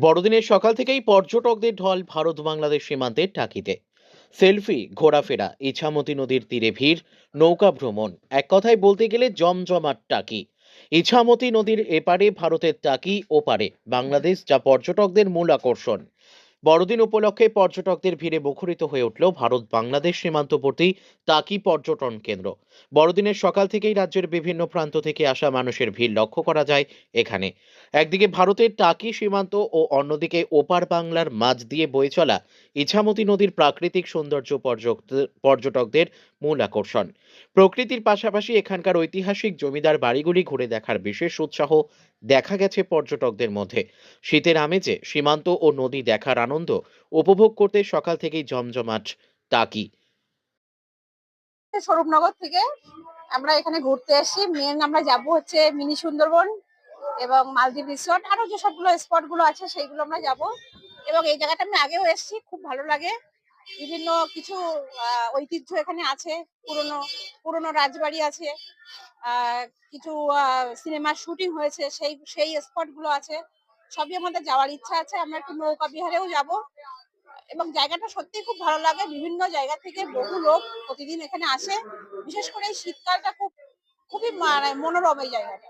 বড়দিনের সকাল থেকেই পর্যটকদের ঢল ভারত বাংলাদেশ সীমান্তের টাকিতে। সেলফি, ঘোরাফেরা, ইছামতি নদীর তীরে ভিড়, নৌকা ভ্রমণ, এক কথায় বলতে গেলে জমজমাট টাকি। ইছামতি নদীর এপারে ভারতের টাকি, ওপারে বাংলাদেশ, যা পর্যটকদের মূল আকর্ষণ। বড়দিন উপলক্ষে পর্যটকদের ভিড়ে মুখরিত হয়ে উঠল ভারত বাংলাদেশ সীমান্তবর্তী টাকি পর্যটন কেন্দ্র। বড়দিনের সকাল থেকেই রাজ্যের বিভিন্ন প্রান্ত থেকে আসা মানুষের ভিড় লক্ষ্য করা যায় এখানে। একদিকে ভারতের টাকি সীমান্ত ও অন্যদিকে ওপার বাংলার মাঝ দিয়ে বয়ে চলা ইছামতি নদীর প্রাকৃতিক সৌন্দর্য পর্যটকদের মূল আকর্ষণ। প্রকৃতির পাশাপাশি এখানকার ঐতিহাসিক জমিদার বাড়িগুলি ঘুরে দেখার বিশেষ উৎসাহ দেখা গেছে পর্যটকদের মধ্যে। শীতের আমেজে সীমান্ত ও নদী দেখার আনন্দ উপভোগ করতে সকাল থেকেই জমজমাট টাকি। স্বরূপনগর থেকে আমরা এখানে ঘুরতে এসেছি। মেন আমরা যাব হচ্ছে মিনি সুন্দরবন এবং মালদ্বীপ রিসোর্ট, আরো যে সবগুলো স্পট গুলো আছে সেইগুলো আমরা যাব। এবং এই জায়গাটা আমি আগেও এসেছি, খুব ভালো লাগে। বিভিন্ন কিছু ঐতিহ্য এখানে আছে, পুরনো পুরনো রাজবাড়ি আছে, আহ, কিছু সিনেমার শুটিং হয়েছে, সেই সেই স্পট গুলো আছে। সবই আমাদের যাওয়ার ইচ্ছা আছে। আমরা একটু নৌকা বিহারেও যাব। এবং জায়গাটা সত্যিই খুব ভালো লাগে। বিভিন্ন জায়গা থেকে বহু লোক প্রতিদিন এখানে আসে। বিশেষ করে এই শীতকালটা খুবই মানে মনোরম এই জায়গাটা।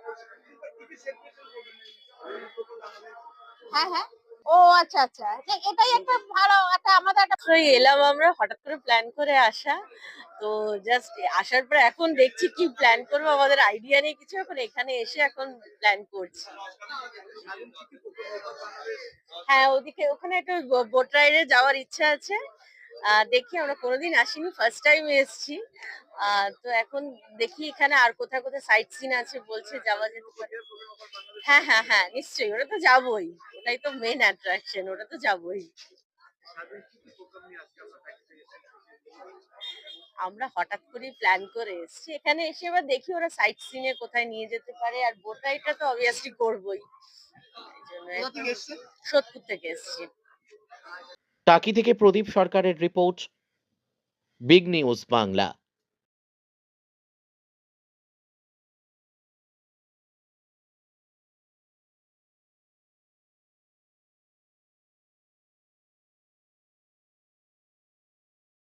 হ্যাঁ, হ্যাঁ। ও আচ্ছা, আচ্ছা। এটাই একটা ভালো একটা আমাদের একটা এলাম আমরা হঠাৎ করে প্ল্যান করে আসা। তো জাস্ট আসার পর এখন দেখছি কি প্ল্যান করবো, আমাদের আইডিয়া নেই কিছু, এখন এখানে এসে এখন প্ল্যান করছি। হ্যাঁ, ওদিকে ওখানে একটা বোট রাইডে যাওয়ার ইচ্ছা আছে। দেখি, আমরা কোনোদিন আসিনি, ফার্স্ট টাইম এসেছি। তো এখন দেখি এখানে আর কোথায় কোথায় সাইট সিন আছে, বলছে যাওয়া যেতে পারে। হ্যাঁ, হ্যাঁ, হ্যাঁ, নিশ্চয়ই, ওটা তো যাবোই। ওটাই তো মেন অ্যাট্রাকশন, ওটা তো যাবোই। আমরা হঠাৎ করেই প্ল্যান করে এসেছি, এখানে এসে এবার দেখি ওরা সাইট সিনে কোথায় নিয়ে যেতে পারে। আর বোট রাইডটা তো অবভিয়াসলি করবোই। এই জন্য সোদপুর থেকে এসেছি। টাকি থেকে প্রদীপ সরকারের রিপোর্ট, বিগ নিউজ বাংলা।